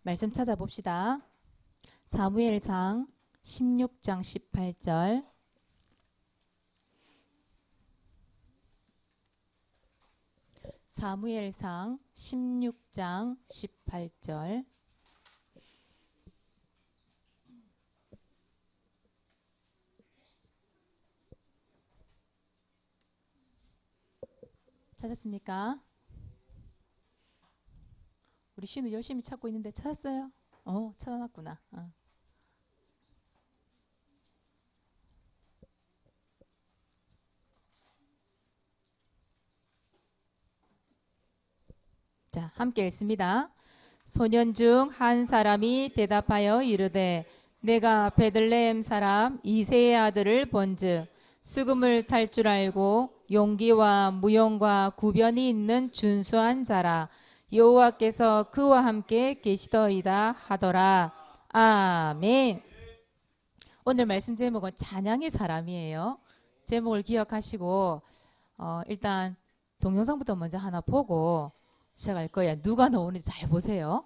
말씀 찾아봅시다. 사무엘상 16장 18절. 사무엘상 16장 18절. 찾았습니까? 우리 신우 열심히 찾고 있는데 찾았어요? 찾아놨구나. 자, 함께 읽습니다. 소년 중 한 사람이 대답하여 이르되 내가 베들레헴 사람 이새의 아들을 본즉 수금을 탈 줄 알고 용기와 무용과 구변이 있는 준수한 자라. 여호와께서 그와 함께 계시더이다 하더라. 아멘. 오늘 말씀 제목은 찬양의 사람이에요. 제목을 기억하시고 일단 동영상부터 먼저 하나 보고 시작할 거예요. 누가 나오는지 잘 보세요.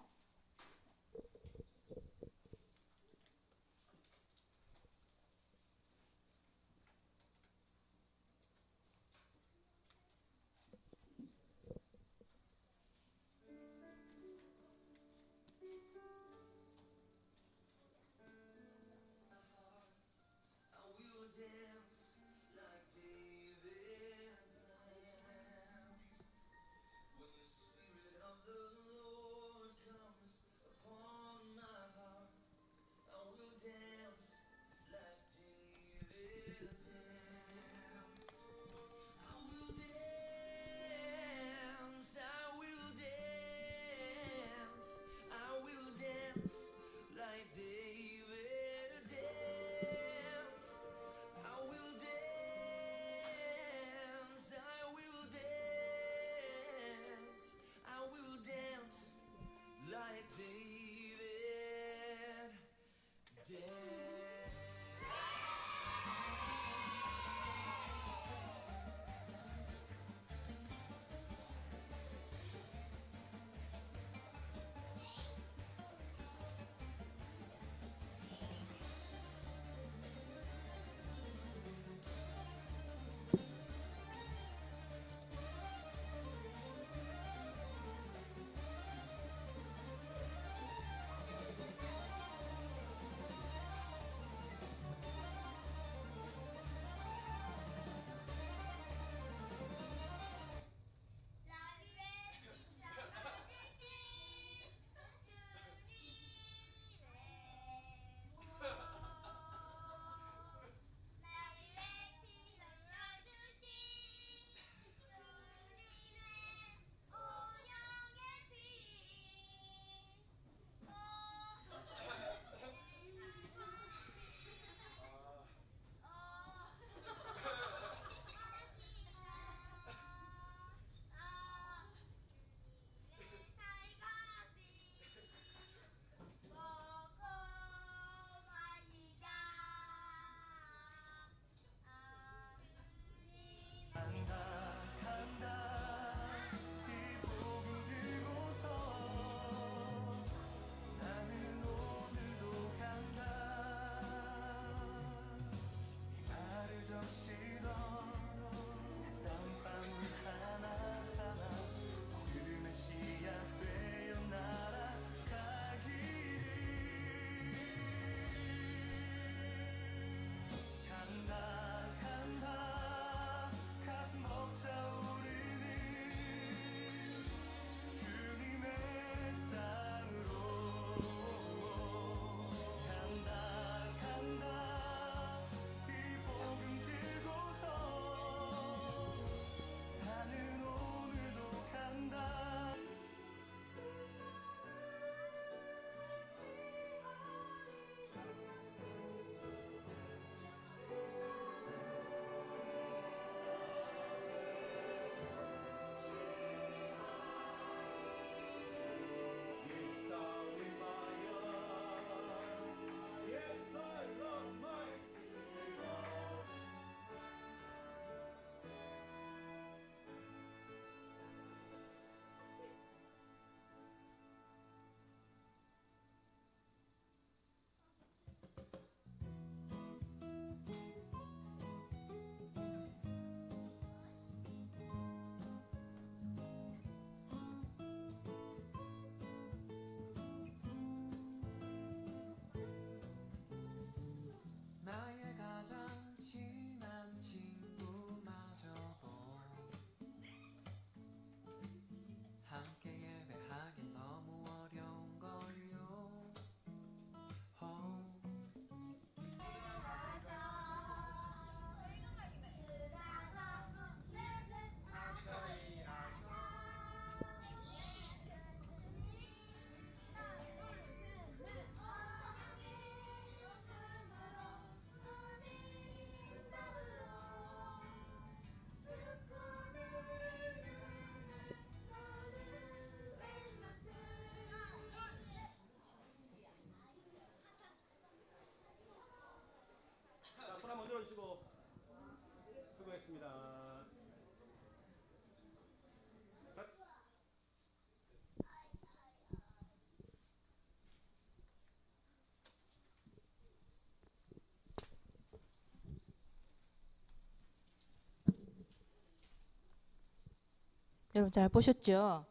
여러분 잘 보셨죠?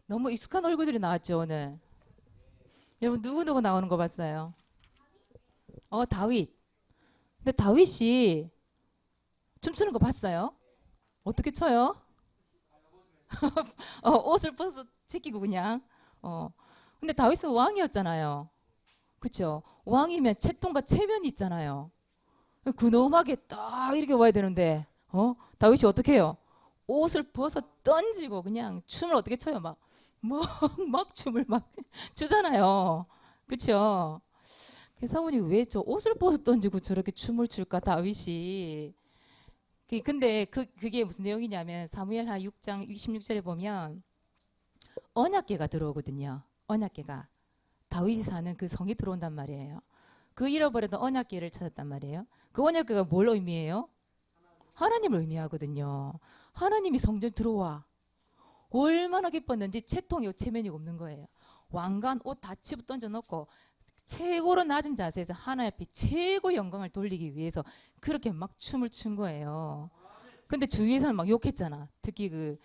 너무 익숙한 얼굴들이 나왔죠, 오늘. 여러분 누구누구 나오는 거 봤어요? 다윗. 근데 다윗이 춤추는 거 봤어요? 어떻게 춰요? 옷을 벗어 제끼고 그냥. 어. 근데 다윗은 왕이었잖아요. 그쵸? 왕이면 채통과 체면이 있잖아요. 근엄하게 딱 이렇게 와야 되는데, 다윗이 어떻게 해요? 옷을 벗어 던지고 그냥 춤을 어떻게 춰요? 막, 막 춤을 막 추잖아요. 그쵸? 그래서 사모님 왜 저 옷을 벗어 던지고 저렇게 춤을 출까, 다윗이. 근데 그게 무슨 내용이냐면 사무엘하 6장 26절에 보면 언약궤가 들어오거든요. 언약궤가. 다윗이 사는 그 성이 들어온단 말이에요. 그 잃어버렸던 언약궤를 찾았단 말이에요. 그 언약궤가 뭘 의미해요? 하나님을 의미하거든요. 하나님이 성전 들어와. 얼마나 기뻤는지 채통이고 체면이 없는 거예요. 왕관 옷 다 치고 던져놓고 최고로 낮은 자세에서 하나님 앞에 최고 영광을 돌리기 위해서 그렇게 막 춤을 춘 거예요. 근데 주위에서는 막 욕했잖아. 특히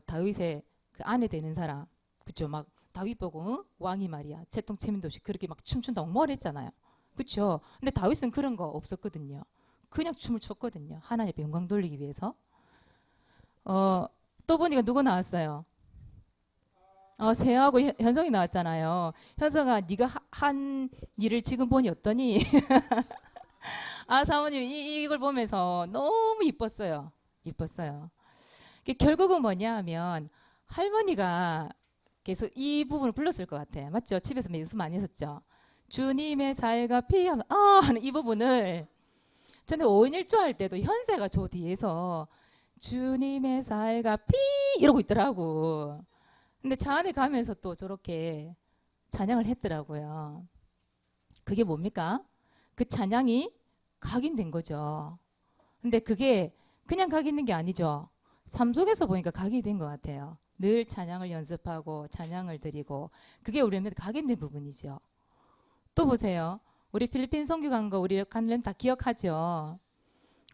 다윗의 그 아내 되는 사람, 그쵸? 막 다윗 보고 왕이 말이야 채통 체면도 없이 그렇게 막 춤춘다고 뭘 했잖아요. 그쵸? 근데 다윗은 그런 거 없었거든요. 그냥 춤을 췄거든요. 하나님 앞에 영광 돌리기 위해서. 또 보니까 누구 나왔어요? 세아하고 현성이 나왔잖아요. 현성아, 네가 한 일을 지금 보니 어떠니? 사모님 이걸 보면서 너무 이뻤어요. 이뻤어요. 결국은 뭐냐 하면 할머니가 계속 이 부분을 불렀을 것 같아. 맞죠? 집에서 연습 많이 했었죠. 주님의 살과 피 하는 이 부분을 전에 5인 1조 할 때도 현세가 저 뒤에서 주님의 살과 피 이러고 있더라고. 근데 차 안에 가면서 또 저렇게 찬양을 했더라고요. 그게 뭡니까? 그 찬양이 각인된 거죠. 근데 그게 그냥 각인된 게 아니죠. 삶 속에서 보니까 각인이 된 것 같아요. 늘 찬양을 연습하고 찬양을 드리고 그게 우리한테 각인된 부분이죠. 또 보세요. 우리 필리핀 선교 간 거 우리 간렘 다 기억하죠.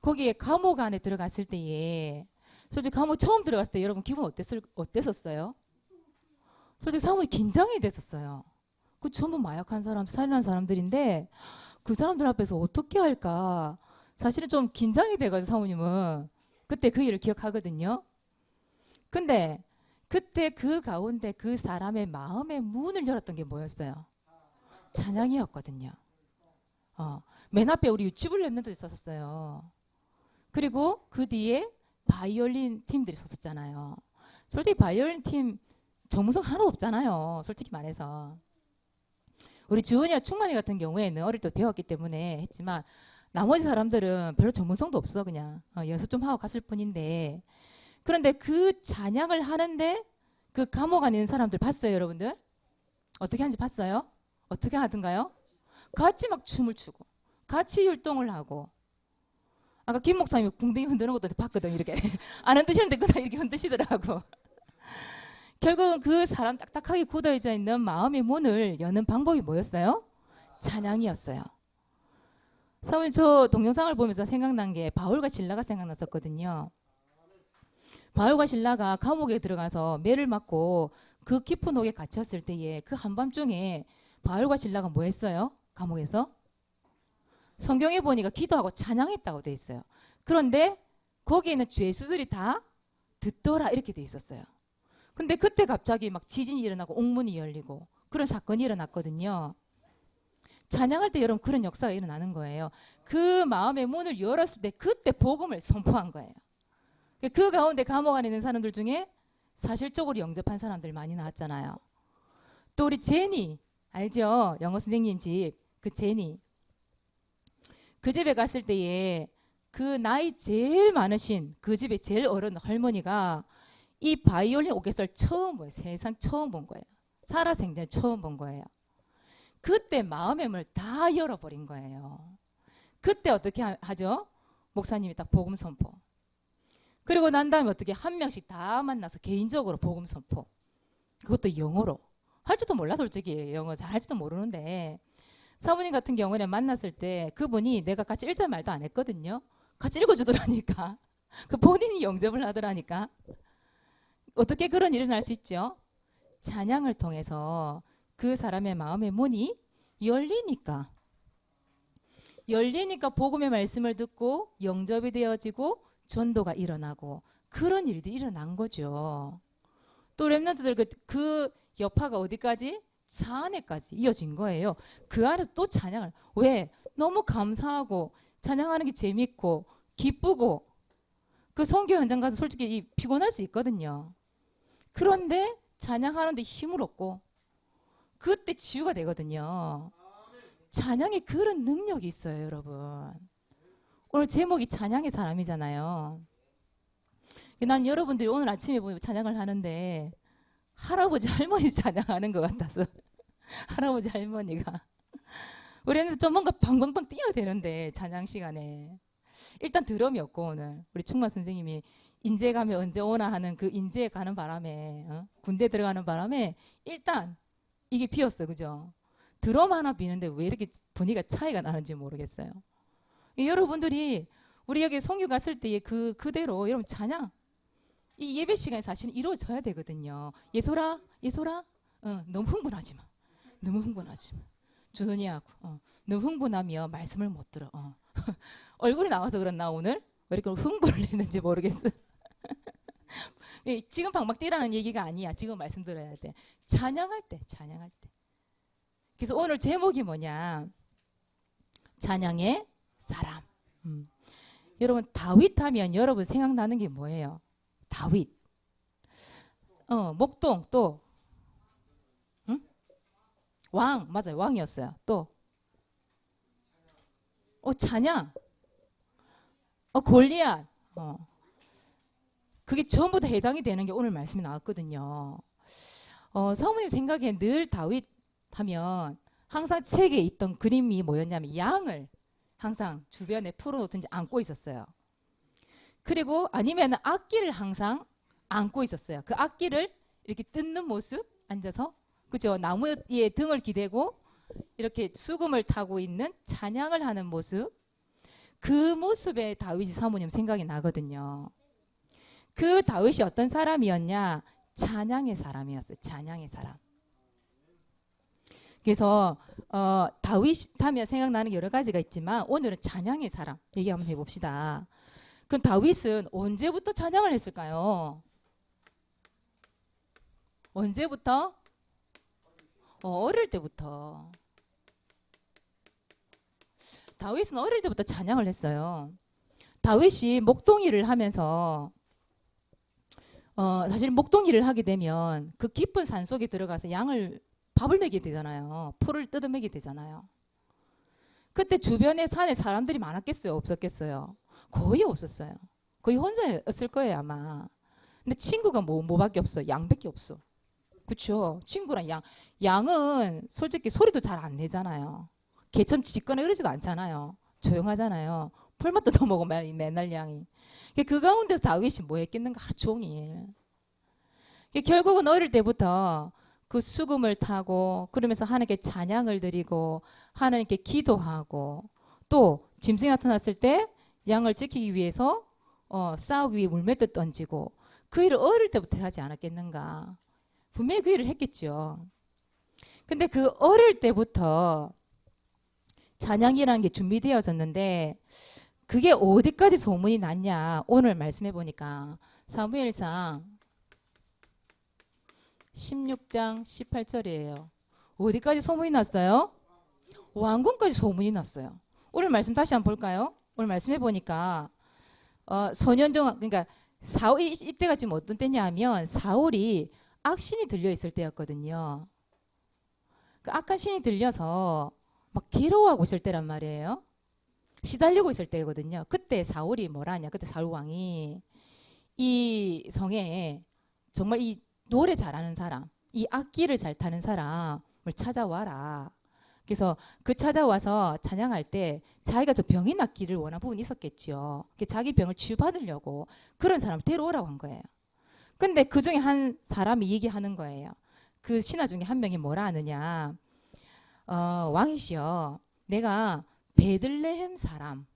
거기에 감옥 안에 들어갔을 때에 솔직히 감옥 처음 들어갔을 때 여러분 기분 어땠었어요? 솔직히 사모님 긴장이 됐었어요. 그 전부 마약한 사람, 살인한 사람들인데 그 사람들 앞에서 어떻게 할까? 사실은 좀 긴장이 돼가지고 사모님은 그때 그 일을 기억하거든요. 근데 그때 그 가운데 그 사람의 마음의 문을 열었던 게 뭐였어요? 찬양이었거든요. 맨 앞에 우리 유치불 랩런트들이 있었어요. 그리고 그 뒤에 바이올린 팀들이 섰었잖아요. 솔직히 바이올린 팀 전문성 하나 없잖아요. 솔직히 말해서. 우리 주은이나 충만이 같은 경우에는 어릴 때 배웠기 때문에 했지만 나머지 사람들은 별로 전문성도 없어. 그냥 연습 좀 하고 갔을 뿐인데 그런데 그 찬양을 하는데 그 감옥 안에 있는 사람들 봤어요, 여러분들? 어떻게 하는지 봤어요? 어떻게 하던가요? 같이 막 춤을 추고 같이 율동을 하고 아까 김 목사님이 궁둥이 흔드는 것도 봤거든. 이렇게 안 흔드시는데 그냥 이렇게 흔드시더라고. 결국은 그 사람 딱딱하게 굳어져 있는 마음의 문을 여는 방법이 뭐였어요? 찬양이었어요. 사모님 저 동영상을 보면서 생각난 게 바울과 실라가 생각났었거든요. 바울과 실라가 감옥에 들어가서 매를 맞고 그 깊은 옥에 갇혔을 때에 그 한밤중에 바울과 실라가 뭐 했어요? 감옥에서? 성경에 보니까 기도하고 찬양했다고 돼 있어요. 그런데 거기에 있는 죄수들이 다 듣더라 이렇게 돼 있었어요. 근데 그때 갑자기 막 지진이 일어나고 옥문이 열리고 그런 사건이 일어났거든요. 찬양할 때 여러분 그런 역사가 일어나는 거예요. 그 마음의 문을 열었을 때 그때 복음을 선포한 거예요. 그 가운데 감옥 안에 있는 사람들 중에 사실적으로 영접한 사람들 많이 나왔잖아요. 또 우리 제니 알죠? 영어 선생님 집 그 제니 그 집에 갔을 때에 그 나이 제일 많으신 그 집의 제일 어른 할머니가 이 바이올린 오케스트라를 처음 보여요. 세상 처음 본 거예요. 살아생전 처음 본 거예요. 그때 마음의 문을 다 열어버린 거예요. 그때 어떻게 하죠? 목사님이 딱 복음 선포. 그리고 난 다음에 어떻게 한 명씩 다 만나서 개인적으로 복음 선포. 그것도 영어로. 할 줄도 몰라 솔직히. 영어 잘 할지도 모르는데 사모님 같은 경우는 만났을 때 그분이 내가 같이 읽자 말도 안 했거든요. 같이 읽어주더라니까. 그 본인이 영접을 하더라니까. 어떻게 그런 일이 날 수 있죠? 찬양을 통해서 그 사람의 마음의 문이 열리니까. 열리니까 복음의 말씀을 듣고 영접이 되어지고 전도가 일어나고 그런 일들이 일어난 거죠. 또 렘넌트들 그 여파가 어디까지? 차 안에까지 이어진 거예요. 그 안에서 또 찬양을. 왜? 너무 감사하고 찬양하는 게 재밌고 기쁘고 그 선교 현장 가서 솔직히 피곤할 수 있거든요. 그런데 찬양하는데 힘을 얻고 그때 치유가 되거든요. 찬양에 그런 능력이 있어요, 여러분. 오늘 제목이 찬양의 사람이잖아요. 난 여러분들이 오늘 아침에 보면 찬양을 하는데 할아버지 할머니 찬양하는 것 같아서 할아버지 할머니가 우리는 좀 뭔가 방방방 뛰어야 되는데 찬양 시간에 일단 드럼이 없고 오늘 우리 충만 선생님이 인제 가면 언제 오나 하는 그 인제에 가는 바람에 군대 들어가는 바람에 일단 이게 비었어, 그죠? 드럼 하나 비는데 왜 이렇게 분위기가 차이가 나는지 모르겠어요. 여러분들이 우리 여기 송유 갔을 때 그대로 여러분 찬양 이 예배 시간에 사실은 이루어져야 되거든요. 예솔아, 예솔아, 너무 흥분하지 마. 너무 흥분하지 마. 주선이하고 너무 흥분하면 말씀을 못 들어. 얼굴이 나와서 그랬나 오늘? 왜 이렇게 흥분을 했는지 모르겠어. 지금 방방 뛰라는 얘기가 아니야. 지금 말씀 들어야 돼. 찬양할 때, 찬양할 때. 그래서 오늘 제목이 뭐냐? 찬양의 사람. 여러분 다윗 하면 여러분 생각나는 게 뭐예요? 다윗. 목동 또 응? 왕 맞아요. 왕이었어요. 또 찬양. 골리앗. 그게 전부 다 해당이 되는 게 오늘 말씀이 나왔거든요. 사모님 생각에 늘 다윗 하면 항상 책에 있던 그림이 뭐였냐면 양을 항상 주변에 풀어놓든지 안고 있었어요. 그리고 아니면 악기를 항상 안고 있었어요. 그 악기를 이렇게 뜯는 모습 앉아서 그죠? 나무에 등을 기대고 이렇게 수금을 타고 있는 찬양을 하는 모습 그 모습에 다윗이 사모님 생각이 나거든요. 그 다윗이 어떤 사람이었냐? 찬양의 사람이었어요. 찬양의 사람. 그래서 다윗 하면 생각나는 게 여러 가지가 있지만 오늘은 찬양의 사람 얘기 한번 해봅시다. 그럼 다윗은 언제부터 찬양을 했을까요? 언제부터? 어릴 때부터. 다윗은 어릴 때부터 찬양을 했어요. 다윗이 목동일을 하면서 사실 목동일을 하게 되면 그 깊은 산 속에 들어가서 밥을 먹이게 되잖아요. 풀을 뜯어 먹이게 되잖아요. 그때 주변에 산에 사람들이 많았겠어요? 없었겠어요? 거의 없었어요. 거의 혼자였을 거예요 아마. 근데 친구가 뭐밖에 없어? 양밖에 없어. 그렇죠? 친구랑 양은 솔직히 소리도 잘 안 내잖아요. 개처럼 짖거나 그러지도 않잖아요. 조용하잖아요. 풀맛도 더 먹어 맨날 양이. 그 가운데서 다윗이 뭐 했겠는가 하루 종일. 결국은 어릴 때부터 그 수금을 타고 그러면서 하나님께 찬양을 드리고 하나님께 기도하고 또 짐승이 나타났을 때 양을 지키기 위해서 싸우기 위해 물맷도 던지고 그 일을 어릴 때부터 하지 않았겠는가. 분명히 그 일을 했겠죠. 근데 그 어릴 때부터 찬양이라는 게 준비되어졌는데 그게 어디까지 소문이 났냐. 오늘 말씀해 보니까 사무엘상 16장 18절이에요. 어디까지 소문이 났어요? 왕궁까지 소문이 났어요. 오늘 말씀 다시 한번 볼까요? 오늘 말씀해 보니까 소년종 그러니까 사울 이때가 지금 어떤 때냐 하면 사울이 악신이 들려 있을 때였거든요. 그 악한 신이 들려서 막 괴로워하고 있을 때란 말이에요. 시달리고 있을 때거든요. 그때 사울이 뭐라 하냐. 그때 사울 왕이 이 성에 정말 이 노래 잘하는 사람, 이 악기를 잘 타는 사람을 찾아와라. 그래서 그 찾아와서 찬양할 때 자기가 좀 병이 낫기를 원한 부분이 있었겠죠. 자기 병을 치유받으려고 그런 사람을 데려오라고 한 거예요. 근데 그 중에 한 사람이 얘기하는 거예요. 그 신하 중에 한 명이 뭐라 하느냐. 왕이시여, 내가 베들레헴 사람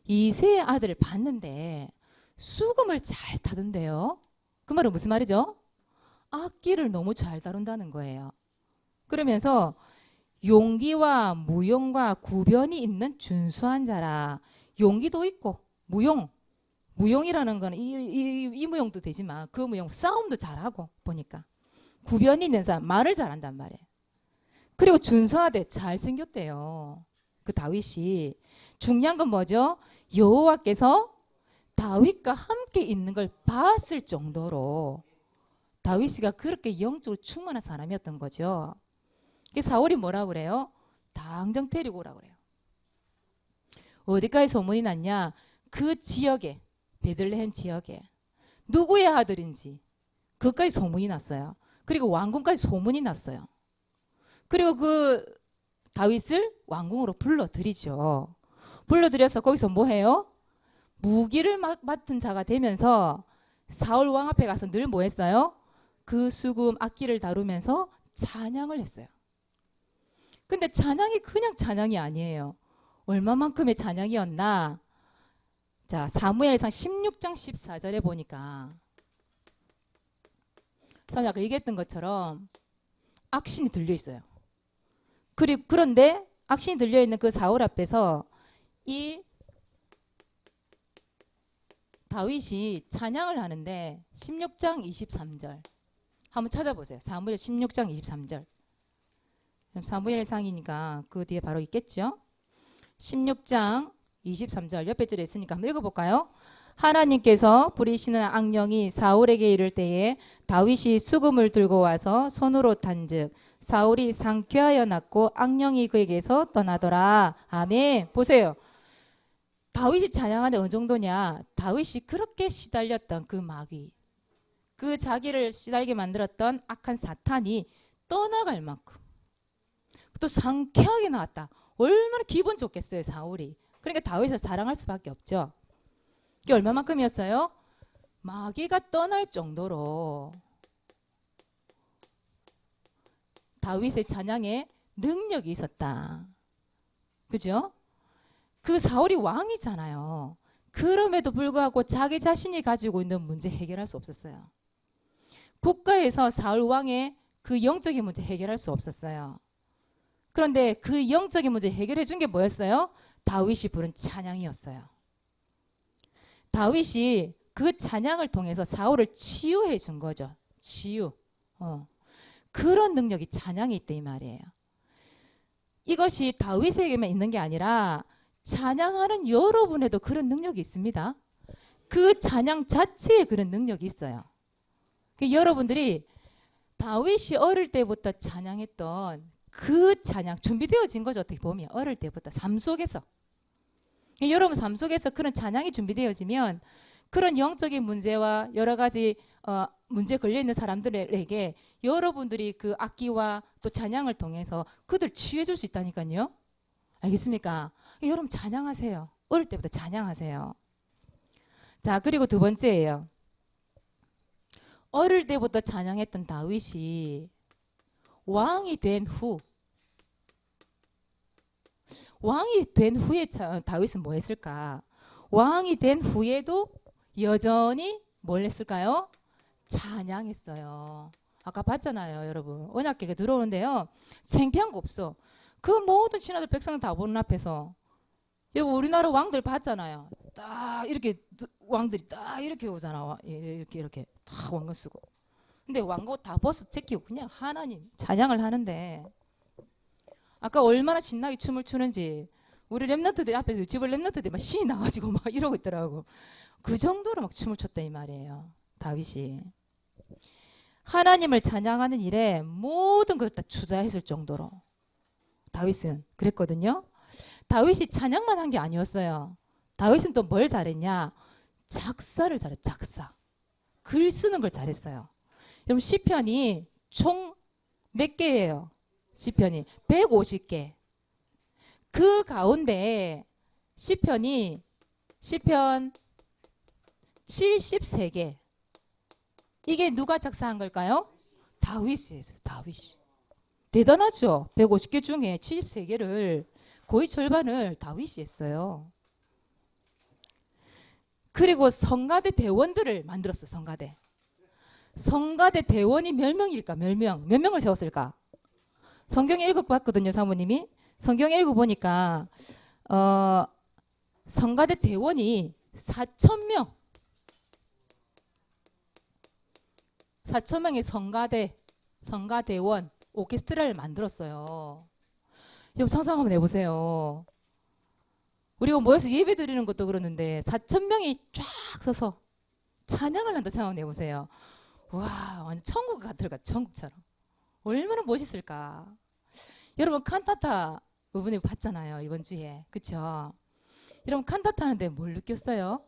이새의 아들을 봤는데 수금을 잘 타던데요. 그 말은 무슨 말이죠? 악기를 너무 잘 다룬다는 거예요. 그러면서 용기와 무용과 구변이 있는 준수한 자라. 용기도 있고 무용이라는 거는 이 무용도 되지만 그 무용 싸움도 잘하고 보니까 구변이 있는 사람, 말을 잘한단 말이에요. 그리고 준수하되 잘생겼대요. 그 다윗이. 중요한 건 뭐죠? 여호와께서 다윗과 함께 있는 걸 봤을 정도로 다윗이가 그렇게 영적으로 충만한 사람이었던 거죠. 사울이 뭐라고 그래요? 당장 데리고 오라고 그래요. 어디까지 소문이 났냐? 그 지역에, 베들레헴 지역에 누구의 아들인지 그것까지 소문이 났어요. 그리고 왕궁까지 소문이 났어요. 그리고 그 다윗을 왕궁으로 불러들이죠. 불러들여서 거기서 뭐 해요? 무기를 맡은 자가 되면서 사울 왕 앞에 가서 늘 뭐 했어요? 그 수금 악기를 다루면서 찬양을 했어요. 근데 찬양이 그냥 찬양이 아니에요. 얼마만큼의 찬양이었나? 자, 사무엘상 16장 14절에 보니까 사실 아까 얘기했던 것처럼 악신이 들려 있어요. 그런데 악신이 들려 있는 그 사울 앞에서 이 다윗이 찬양을 하는데 16장 23절 한번 찾아보세요. 사무엘 16장 23절. 사무엘상이니까 그 뒤에 바로 있겠죠. 16장 23절 옆에 줄에 있으니까 한번 읽어볼까요? 하나님께서 부리시는 악령이 사울에게 이를 때에 다윗이 수금을 들고 와서 손으로 탄즉 사울이 상쾌하여 났고 악령이 그에게서 떠나더라. 아멘. 보세요. 다윗이 찬양하는데 어느 정도냐. 다윗이 그렇게 시달렸던 그 마귀, 그 자기를 시달게 만들었던 악한 사탄이 떠나갈 만큼 또 상쾌하게 나왔다. 얼마나 기분 좋겠어요, 사울이. 그러니까 다윗을 사랑할 수밖에 없죠. 그게 얼마만큼이었어요? 마귀가 떠날 정도로 다윗의 찬양에 능력이 있었다. 그죠? 그 사울이 왕이잖아요. 그럼에도 불구하고 자기 자신이 가지고 있는 문제 해결할 수 없었어요. 국가에서 사울 왕의 그 영적인 문제 해결할 수 없었어요. 그런데 그 영적인 문제 해결해 준 게 뭐였어요? 다윗이 부른 찬양이었어요. 다윗이 그 찬양을 통해서 사울을 치유해 준 거죠. 치유. 그런 능력이 찬양에 있다 이 말이에요. 이것이 다윗에게만 있는 게 아니라 찬양하는 여러분에도 그런 능력이 있습니다. 그 찬양 자체에 그런 능력이 있어요. 여러분들이 다윗이 어릴 때부터 찬양했던 그 찬양 준비되어진 거죠. 어떻게 보면 어릴 때부터 삶 속에서 여러분 삶 속에서 그런 찬양이 준비되어지면 그런 영적인 문제와 여러 가지 문제 걸려있는 사람들에게 여러분들이 그 악기와 또 찬양을 통해서 그들 치유해 줄 수 있다니까요. 알겠습니까? 여러분 찬양하세요. 어릴 때부터 찬양하세요. 자, 그리고 두 번째예요. 어릴 때부터 찬양했던 다윗이 왕이 된 후에 다윗은 뭐 했을까? 왕이 된 후에도 여전히 뭘 했을까요? 찬양했어요. 아까 봤잖아요, 여러분. 언약궤가 들어오는데요. 창피한 거 없어. 그 모든 신하들 백성 다 보는 앞에서 여러분 우리나라 왕들 봤잖아요. 딱 이렇게 왕들이 딱 이렇게 오잖아. 이렇게 딱 왕관 쓰고. 근데 왕고 다 벗어 제끼고 그냥 하나님 찬양을 하는데 아까 얼마나 신나게 춤을 추는지 우리 랩런트들 앞에서 유치부 랩런트들이 막 신이 나가지고 막 이러고 있더라고. 그 정도로 막 춤을 췄다 이 말이에요. 다윗이 하나님을 찬양하는 일에 모든 걸 다 투자했을 정도로 다윗은 그랬거든요. 다윗이 찬양만 한 게 아니었어요. 다윗은 또 뭘 잘했냐? 작사를 잘했어요. 작사. 글 쓰는 걸 잘했어요. 여러분 시편이 총 몇 개예요? 시편이 150개. 그 가운데 시편이 시편 73개. 이게 누가 작사한 걸까요? 다윗이 했어요. 다윗이. 대단하죠. 150개 중에 73개를 거의 절반을 다윗이 했어요. 그리고 성가대 대원들을 만들었어요. 성가대 대원이 몇 명일까? 몇 명을 세웠을까? 성경에 읽어봤거든요. 사모님이. 성경에 읽어보니까 성가대 대원이 4,000명. 4,000명의 성가대원 오케스트라를 만들었어요. 여러분 상상 한번 해보세요. 우리가 모여서 예배 드리는 것도 그러는데 4,000명이 쫙 서서 찬양을 한다 생각해 보세요. 와, 완전 천국 같을 것 같아. 천국처럼. 얼마나 멋있을까. 여러분 칸타타 이번에 봤잖아요. 이번 주에. 그쵸? 여러분 칸타타 하는데 뭘 느꼈어요?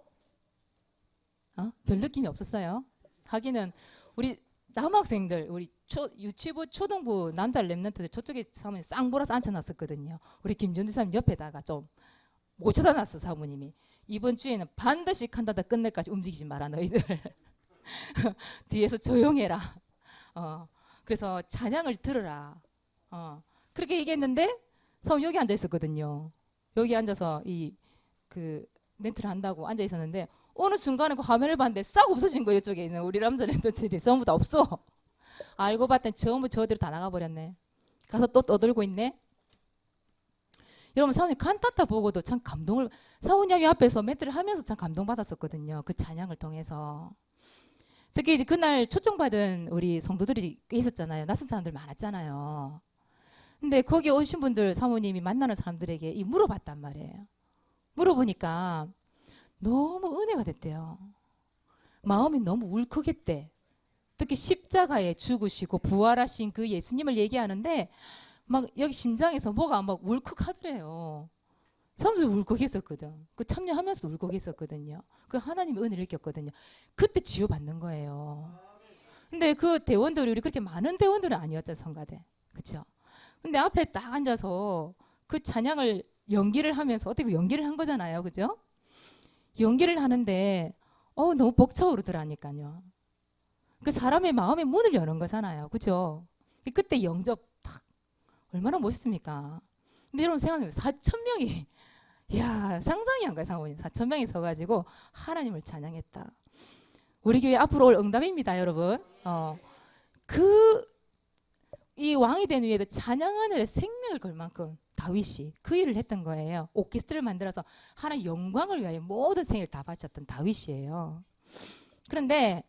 별 느낌이 없었어요? 하기는 우리 남학생들, 우리 유치부, 초등부 남자 랩런트들 저쪽에 사모님 쌍보라서 앉혀놨었거든요. 우리 김준주 사님 옆에다가 좀 못 쳐다놨어 사모님이. 이번 주에는 반드시 칸타타 끝낼까지 움직이지 마라 너희들. 뒤에서 조용해라. 그래서 찬양을 들으라. 그렇게 얘기했는데 사모님 여기 앉아 있었거든요. 여기 앉아서 그 멘트를 한다고 앉아 있었는데 어느 순간에 그 화면을 봤는데 싹 없어진 거예요. 이쪽에 있는 우리 남자 랩런트들이 전부 다 없어. 알고 봤더니 전부 저들이 다 나가버렸네. 가서 또 떠들고 있네. 여러분 사모님 칸타타 보고도 참 감동을, 사모님이 앞에서 멘트를 하면서 참 감동받았었거든요. 그 찬양을 통해서. 특히 이제 그날 초청받은 우리 성도들이 꽤 있었잖아요. 낯선 사람들 많았잖아요. 근데 거기 오신 분들 사모님이 만나는 사람들에게 물어봤단 말이에요. 물어보니까 너무 은혜가 됐대요. 마음이 너무 울컥했대. 특히 십자가에 죽으시고 부활하신 그 예수님을 얘기하는데 막 여기 심장에서 뭐가 막 울컥하더래요. 사람들 울컥했었거든. 그 참여하면서도 울컥했었거든요. 그 하나님의 은혜를 느꼈거든요. 그때 치유받는 거예요. 근데 그 대원들이 우리 그렇게 많은 대원들은 아니었죠. 성가대. 그렇죠? 근데 앞에 딱 앉아서 그 찬양을 연기를 하면서 어떻게 연기를 한 거잖아요. 그죠? 연기를 하는데 너무 벅차오르더라니까요. 그 사람의 마음의 문을 여는 거잖아요. 그죠? 그때 영접 탁 얼마나 멋있습니까? 근데 여러분 생각해보세요. 4,000명이 이야 상상이 안 가요. 상호님 4,000명이 서가지고 하나님을 찬양했다. 우리 교회 앞으로 올 응답입니다. 여러분. 이 왕이 된 후에도 찬양하늘에 생명을 걸 만큼 다윗이 그 일을 했던 거예요. 오케스트라를 만들어서 하나님 영광을 위하여 모든 생을 다 바쳤던 다윗이에요. 그런데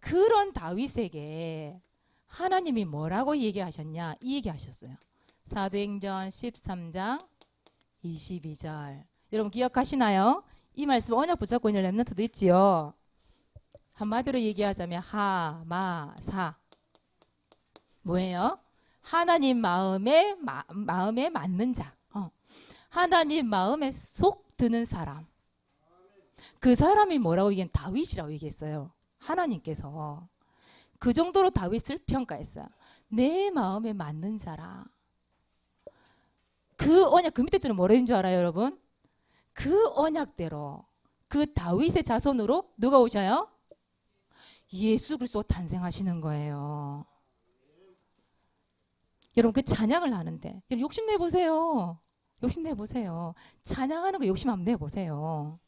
그런 다윗에게 하나님이 뭐라고 얘기하셨냐? 이 얘기하셨어요. 사도행전 13장 22절. 여러분 기억하시나요? 이 말씀 언약 붙잡고 있는 렘넌트도 있지요. 한마디로 얘기하자면 하마사. 뭐예요? 하나님 마음에 맞는 자. 하나님 마음에 속 드는 사람. 그 사람이 뭐라고 얘기한 다윗이라고 얘기했어요. 하나님께서 그 정도로 다윗을 평가했어요. 내 마음에 맞는 자라. 그 언약 그 밑에 줄은 뭐라는 줄 알아요, 여러분? 그 언약대로 그 다윗의 자손으로 누가 오셔요? 예수 그리스도 탄생하시는 거예요. 여러분 그 찬양을 하는데 여러분 욕심내 보세요. 욕심내 보세요. 찬양하는 거 욕심 한번 내 보세요.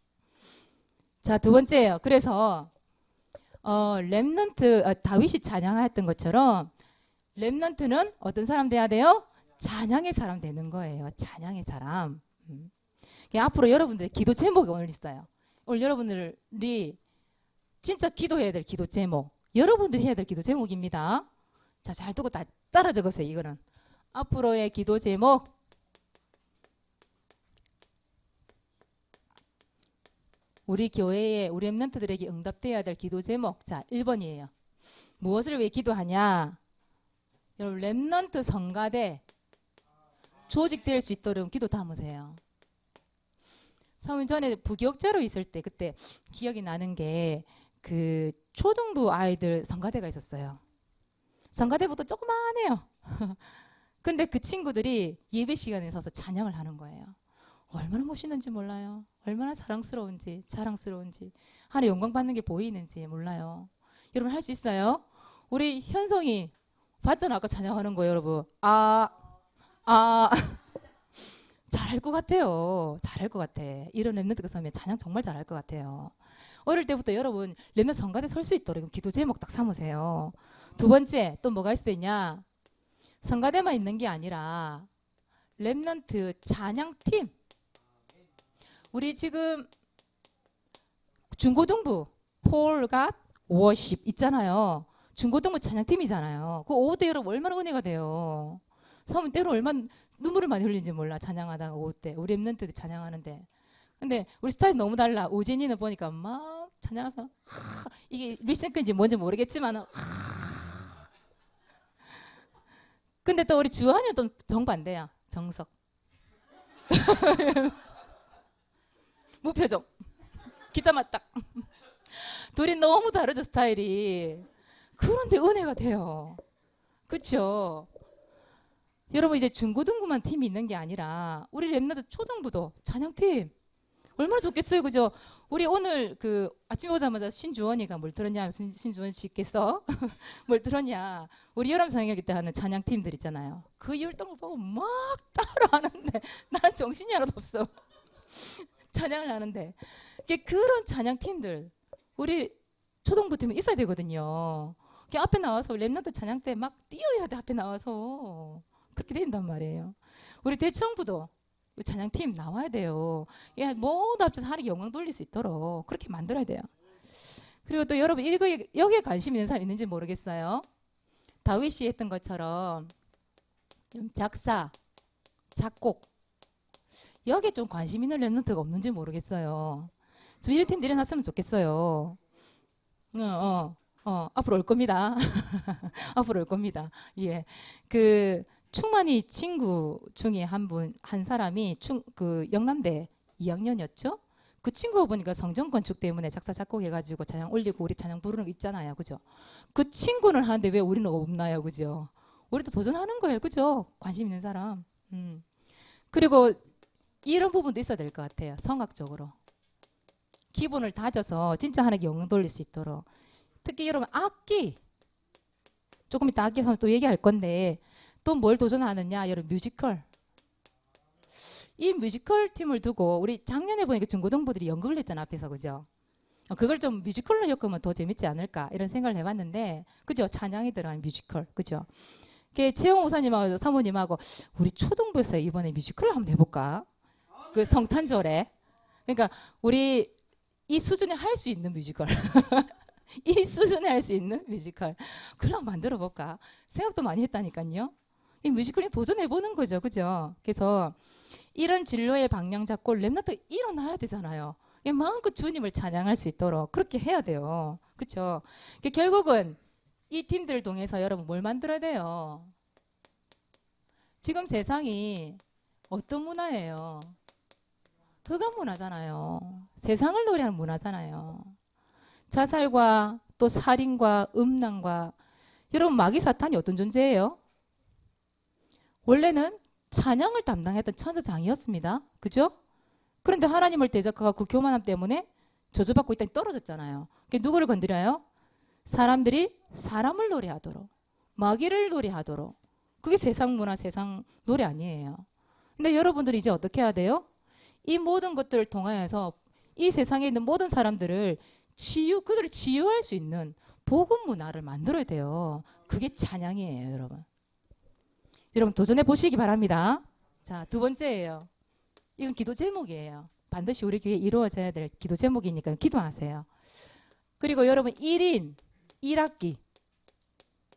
자, 두 번째예요. 그래서 렘넌트 다윗이 찬양했던 것처럼 렘넌트는 어떤 사람 돼야 돼요? 찬양의 사람 되는 거예요. 찬양의 사람. 앞으로 여러분들의 기도 제목이 오늘 있어요. 오늘 여러분들이 진짜 기도해야 될 기도 제목, 여러분들이 해야 될 기도 제목입니다. 자, 잘 듣고 다 따라 적으세요. 이거는 앞으로의 기도 제목. 우리 교회에 우리 렘넌트들에게 응답돼야 될 기도 제목. 자, 1번이에요. 무엇을 위해 기도하냐? 여러분 렘넌트 성가대 조직될 수 있도록 기도 담으세요. 3년 전에 부교육자로 있을 때 그때 기억이 나는 게 그 초등부 아이들 성가대가 있었어요. 성가대부터 조그만해요. 근데 그 친구들이 예배 시간에 서서 찬양을 하는 거예요. 얼마나 멋있는지 몰라요. 얼마나 사랑스러운지, 자랑스러운지, 하나님 영광 받는 게 보이는지 몰라요. 여러분 할 수 있어요? 우리 현성이 봤잖아, 아까 찬양하는 거 여러분. 잘할 것 같아요. 잘할 것 같아. 이런 랩런트가 서면 찬양 정말 잘할 것 같아요. 어릴 때부터 여러분 랩런트 성가대 설 수 있도록 기도 제목 딱 삼으세요. 두 번째 또 뭐가 있을 수 있냐? 성가대만 있는 게 아니라 랩런트 찬양팀. 우리 지금 중고등부 폴갓 워십 있잖아요. 중고등부 찬양팀이잖아요. 그 오후 때 여러분 얼마나 은혜가 돼요. 사모님 때로 얼마나 눈물을 많이 흘린지 몰라. 찬양하다가 오후 때 우리 랩런트들 찬양하는데. 근데 우리 스타일이 너무 달라. 오진이는 보니까 막 찬양해서 이게 리센크인지 뭔지 모르겠지만 근데 또 우리 주한이는 또 정반대야. 정석. 무표정. 기타 맞딱. 둘이 너무 다르죠, 스타일이. 그런데 은혜가 돼요. 그쵸? 여러분 이제 중고등부만 팀이 있는 게 아니라 우리 랩너드 초등부도 찬양팀 얼마나 좋겠어요, 그죠? 우리 오늘 그 아침에 오자마자 신주원이가 뭘 들었냐, 신주원 씨께서 뭘 들었냐, 우리 여름 성경기 때 하는 찬양팀들 있잖아요. 그 율동을 보고 막 따라하는데 나는 정신이 하나도 없어. 찬양을 하는데 그런 찬양팀들 우리 초등부 팀은 있어야 되거든요. 앞에 나와서 랩런트 찬양 때 막 뛰어야 돼. 앞에 나와서 그렇게 된단 말이에요. 우리 대청부도 찬양팀 나와야 돼요. 예, 모두 합쳐서 하나님 영광 돌릴 수 있도록 그렇게 만들어야 돼요. 그리고 또 여러분 여기에 관심 있는 사람 있는지 모르겠어요. 다윗이 했던 것처럼 좀 작사, 작곡 여기에 좀 관심 있는 랩런트가 없는지 모르겠어요. 좀 이런 팀들이 났으면 좋겠어요. 앞으로 올 겁니다. 앞으로 올 겁니다. 예. 그 충만이 친구 중에 한 사람이 그 영남대 2학년이었죠? 그 친구가 보니까 성전 건축 때문에 작사 작곡해가지고 찬양 올리고 우리 찬양 부르는 거 있잖아요, 그죠? 그 친구는 하는데 왜 우리는 없나요, 그죠? 우리도 도전하는 거예요, 그죠? 관심 있는 사람. 그리고 이런 부분도 있어야 될 것 같아요, 성악적으로. 기본을 다져서 진짜 하나님께 영광 돌릴 수 있도록. 특히 여러분 악기 조금 이따 악기 또 얘기할 건데 또 뭘 도전하느냐, 여러분 뮤지컬. 이 뮤지컬 팀을 두고 우리 작년에 보니까 중고등부들이 연극을 했잖아, 앞에서, 그죠? 그걸 좀 뮤지컬로 엮으면 더 재밌지 않을까 이런 생각을 해봤는데, 그죠? 찬양이 들어간 뮤지컬, 그죠? 최영 우사님하고 사모님하고 우리 초등부에서 이번에 뮤지컬을 한번 해볼까? 그 성탄절에. 그러니까 우리 이 수준에 할 수 있는 뮤지컬. 이 수준에 할 수 있는 뮤지컬. 그럼 만들어 볼까? 생각도 많이 했다니까요. 이 뮤지컬에 도전해 보는 거죠, 그죠? 그래서 이런 진로의 방향 잡고 랩런트 일어나야 되잖아요. 마음껏 주님을 찬양할 수 있도록 그렇게 해야 돼요, 그렇죠? 결국은 이 팀들을 통해서 여러분 뭘 만들어야 돼요? 지금 세상이 어떤 문화예요? 흑암 문화잖아요. 세상을 노래하는 문화잖아요. 자살과 또 살인과 음란과, 여러분 마귀 사탄이 어떤 존재예요? 원래는 찬양을 담당했던 천사장이었습니다. 그죠? 그런데 하나님을 대적하고 그 교만함 때문에 저주받고 있다니 떨어졌잖아요. 누구를 건드려요? 사람들이 사람을 노래하도록, 마귀를 노래하도록. 그게 세상 문화, 세상 노래 아니에요. 근데 여러분들이 이제 어떻게 해야 돼요? 이 모든 것들을 통하여서 이 세상에 있는 모든 사람들을 그들을 치유할 수 있는 복음 문화를 만들어야 돼요. 그게 찬양이에요, 여러분. 여러분 도전해 보시기 바랍니다. 자, 두 번째예요. 이건 기도 제목이에요. 반드시 우리 교회에 이루어져야 될 기도 제목이니까 기도하세요. 그리고 여러분 1인 1학기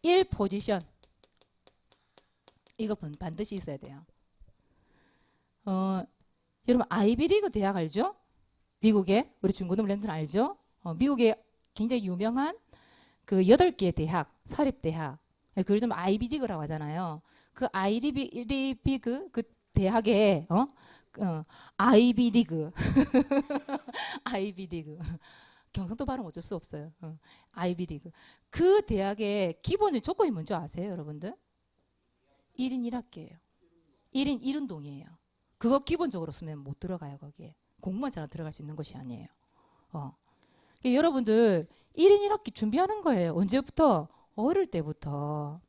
1포지션 이거 반드시 있어야 돼요. 여러분 아이비리그 대학 알죠? 미국의 우리 중고등 랩런트 알죠? 미국의 굉장히 유명한 그 8개의 대학, 사립대학, 그걸 좀 아이비리그라고 하잖아요. 그 아이비리그 그 대학에 아이비리그 아이비리그 경상도 발음 어쩔 수 없어요. 아이비리그 그 대학의 기본적인 조건이 뭔지 아세요, 여러분들? 1인 1학기예요. 1인 1운동이에요. 그거 기본적으로 쓰면 못 들어가요. 거기에. 공무원처럼 들어갈 수 있는 것이 아니에요. 그러니까 여러분들 1인 1학기 준비하는 거예요. 언제부터? 어릴 때부터.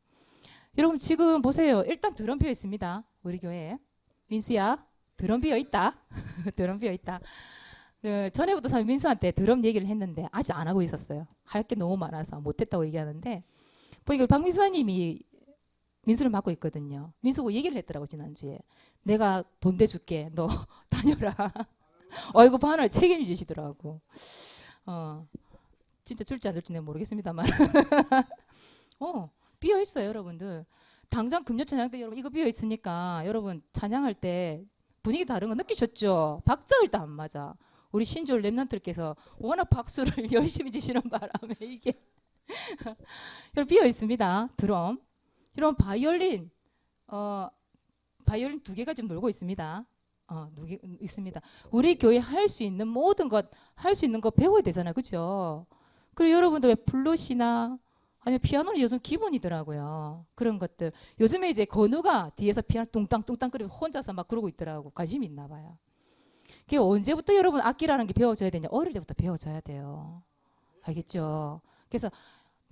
여러분 지금 보세요. 일단 드럼 비어 있습니다. 우리 교회에. 민수야, 드럼 비어 있다. 드럼 비어 있다. 전에부터 민수한테 드럼 얘기를 했는데 아직 안 하고 있었어요. 할 게 너무 많아서 못했다고 얘기하는데 보니까 박민수님이 민수를 맡고 있거든요. 민수가 얘기를 했더라고 지난주에. 내가 돈 대줄게. 너 다녀라. 어이구 반을 책임지시더라고. 진짜 줄지 안 줄지 내가 모르겠습니다만. 비어 있어요 여러분들. 당장 금요 찬양 때 여러분 이거 비어 있으니까 여러분 찬양할 때 분위기 다른 거 느끼셨죠? 박자가 일단 안 맞아. 우리 신조를 랩런트께서 워낙 박수를 열심히 치시는 바람에 이게 여러분 비어 있습니다. 드럼. 이런 바이올린 바이올린 2개가 지금 놀고 있습니다. 2개 있습니다. 우리 교회 할 수 있는 모든 것 할 수 있는 거 배워야 되잖아요. 그렇죠? 그리고 여러분들 왜 플룻이나 아니면 피아노는 요즘 기본이더라고요. 그런 것들. 요즘에 이제 건우가 뒤에서 피아노 뚱땅뚱땅 그리고 혼자서 막 그러고 있더라고. 관심이 있나 봐요. 그게 언제부터 여러분 악기라는 게 배워져야 되냐? 어릴 때부터 배워져야 돼요. 알겠죠? 그래서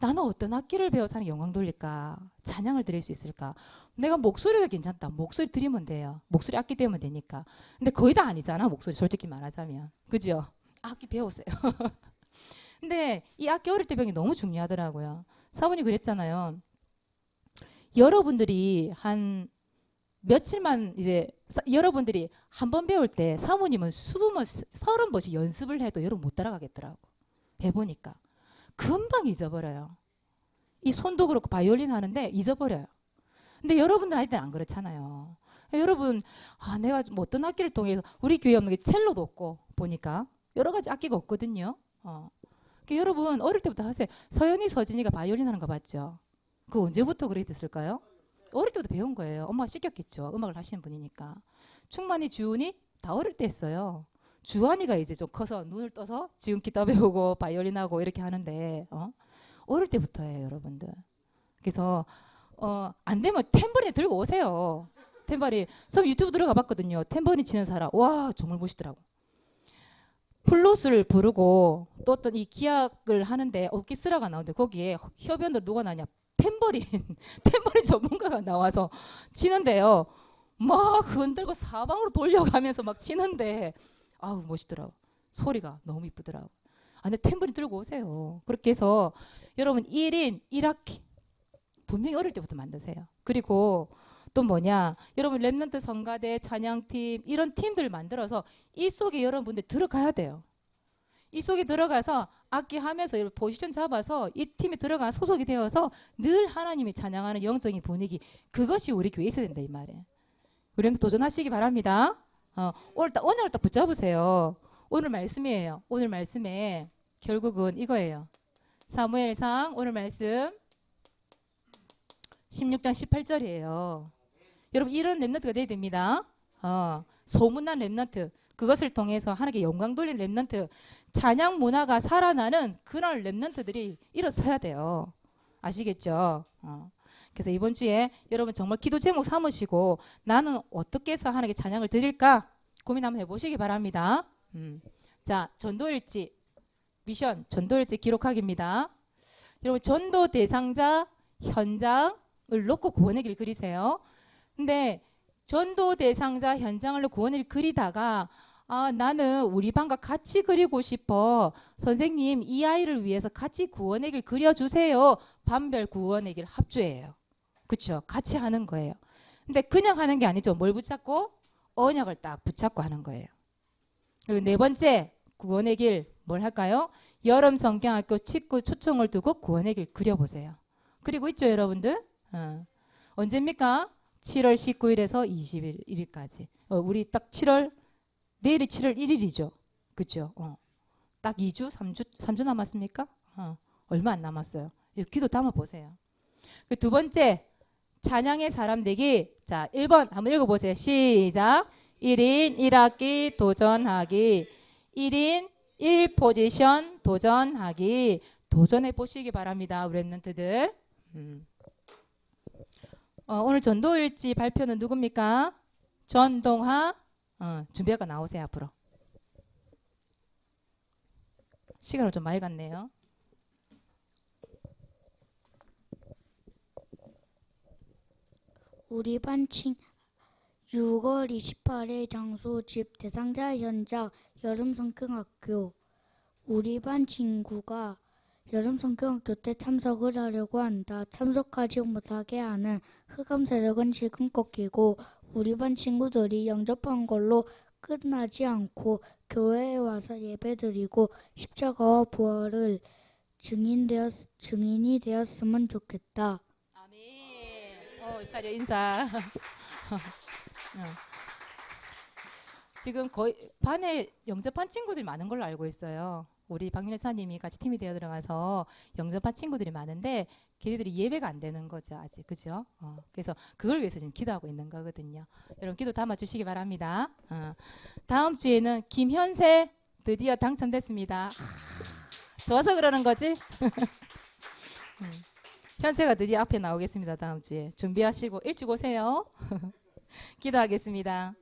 나는 어떤 악기를 배워서 하는 영광 돌릴까? 찬양을 드릴 수 있을까? 내가 목소리가 괜찮다. 목소리 드리면 돼요. 목소리 악기 되면 되니까. 근데 거의 다 아니잖아. 목소리 솔직히 말하자면. 그죠? 악기 배우세요. 근데 이 악기 어릴 때 배우는 게 너무 중요하더라고요. 사모님 그랬잖아요. 여러분들이 한 며칠만 이제 여러분들이 한 번 배울 때 사모님은 20번, 30번씩 연습을 해도 여러분 못 따라가겠더라고. 해보니까. 금방 잊어버려요. 이 손도 그렇고 바이올린 하는데 잊어버려요. 근데 여러분들 할 때는 안 그렇잖아요. 여러분 내가 뭐 어떤 악기를 통해서 우리 교회 없는 게 첼로도 없고 보니까 여러 가지 악기가 없거든요. 그러니까 여러분 어릴 때부터 하세요. 서연이 서진이가 바이올린 하는 거 봤죠? 그 언제부터 그래 됐을까요? 어릴 때부터 배운 거예요. 엄마가 시켰겠죠. 음악을 하시는 분이니까. 충만이 주은이 다 어릴 때 했어요. 주한이가 이제 좀 커서 눈을 떠서 지금 기타 배우고 바이올린 하고 이렇게 하는데 어릴 때부터 해요 여러분들. 그래서 안 되면 탬버린 들고 오세요. 탬버린. 저 유튜브 들어가 봤거든요. 탬버린 치는 사람 와 정말 멋있더라고. 플룻을 부르고 또 어떤 이 기악을 하는데 오케스트라가 나오는데 거기에 협연들 누가 나냐 탬버린 탬버린 전문가가 나와서 치는데요. 막 흔들고 사방으로 돌려가면서 막 치는데 아우 멋있더라고. 소리가 너무 이쁘더라고. 근데 탬버린 들고 오세요. 그렇게 해서 여러분 1인 1학기 분명히 어릴 때부터 만드세요. 그리고 또 뭐냐 여러분 랩런트 성가대 찬양팀 이런 팀들 만들어서 이 속에 여러분들 들어가야 돼요. 이 속에 들어가서 악기 하면서 포지션 잡아서 이 팀에 들어가 소속이 되어서 늘 하나님이 찬양하는 영적인 분위기 그것이 우리 교회에 있어야 된다 이 말이에요. 우리 도전하시기 바랍니다. 오늘 딱 붙잡으세요. 오늘 말씀이에요. 오늘 말씀에 결국은 이거예요. 사무엘상 오늘 말씀 16장 18절이에요. 여러분 이런 랩런트가 돼야 됩니다. 소문난 랩런트 그것을 통해서 하나님께 영광 돌린 랩런트 찬양 문화가 살아나는 그런 랩런트들이 일어서야 돼요. 아시겠죠? 그래서 이번 주에 여러분 정말 기도 제목 삼으시고 나는 어떻게 해서 하나님께 찬양을 드릴까 고민 한번 해보시기 바랍니다. 자 전도일지 미션 전도일지 기록하기입니다. 여러분 전도 대상자 현장을 놓고 구원의 길 그리세요. 근데 전도 대상자 현장을 구원의 길 그리다가 나는 우리 반과 같이 그리고 싶어. 선생님 이 아이를 위해서 같이 구원의 길 그려주세요. 반별 구원의 길 합주예요. 그렇죠? 같이 하는 거예요. 근데 그냥 하는 게 아니죠. 뭘 붙잡고? 언약을 딱 붙잡고 하는 거예요. 그리고 네 번째 구원의 길 뭘 할까요? 여름 성경학교 직구 초청을 두고 구원의 길 그려보세요. 그리고 있죠 여러분들? 언제입니까? 7월 19일에서 21일까지. 우리 딱 7월 내일이 7월 1일이죠. 그렇죠? 딱 2주, 3주 남았습니까? 얼마 안 남았어요. 기도 담아 보세요. 그 두 번째 찬양의 사람 되기. 자, 1번 한번 읽어 보세요. 시작. 1인 1학기 도전하기. 1인 1포지션 도전하기. 도전해 보시기 바랍니다. 우리 랩런트들. 오늘 전도일지 발표는 누굽니까? 전동하. 준비하고 나오세요 앞으로. 시간을 좀 많이 갔네요. 우리 반칙 6월 28일 장소 집 대상자 현장 여름성경학교. 우리 반 친구가 여름성경학교 때 참석을 하려고 한다. 참석하지 못하게 하는 흑암 세력은 지금 꺾이고 우리 반 친구들이 영접한 걸로 끝나지 않고 교회에 와서 예배드리고 십자가와 부활을 증인이 되었으면 좋겠다. 아멘. 차려 인사. 어. 지금 거의 반에 영접한 친구들이 많은 걸로 알고 있어요. 우리 박윤혜사님이 같이 팀이 되어 들어가서 영접한 친구들이 많은데 걔네들이 예배가 안 되는 거죠 아직, 그죠? 그래서 그걸 위해서 지금 기도하고 있는 거거든요. 여러분 기도 담아 주시기 바랍니다. 다음 주에는 김현세 드디어 당첨됐습니다. 좋아서 그러는 거지? 현세가 드디어 앞에 나오겠습니다. 다음 주에 준비하시고 일찍 오세요. 기도하겠습니다.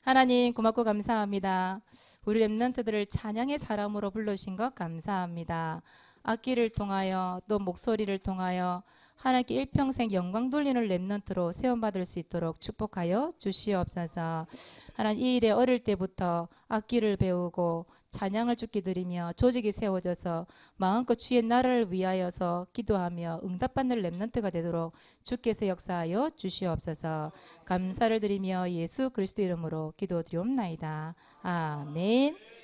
하나님 고맙고 감사합니다. 우리 렘넌트들을 찬양의 사람으로 불러주신 것 감사합니다. 악기를 통하여 또 목소리를 통하여 하나님께 일평생 영광 돌리는 렘넌트로 세움받을 수 있도록 축복하여 주시옵소서. 하나님 이 일에 어릴 때부터 악기를 배우고 찬양을 주께 드리며 조직이 세워져서 마음껏 주의 나라를 위하여서 기도하며 응답받는 렘넌트가 되도록 주께서 역사하여 주시옵소서. 감사를 드리며 예수 그리스도 이름으로 기도드리옵나이다. 아멘.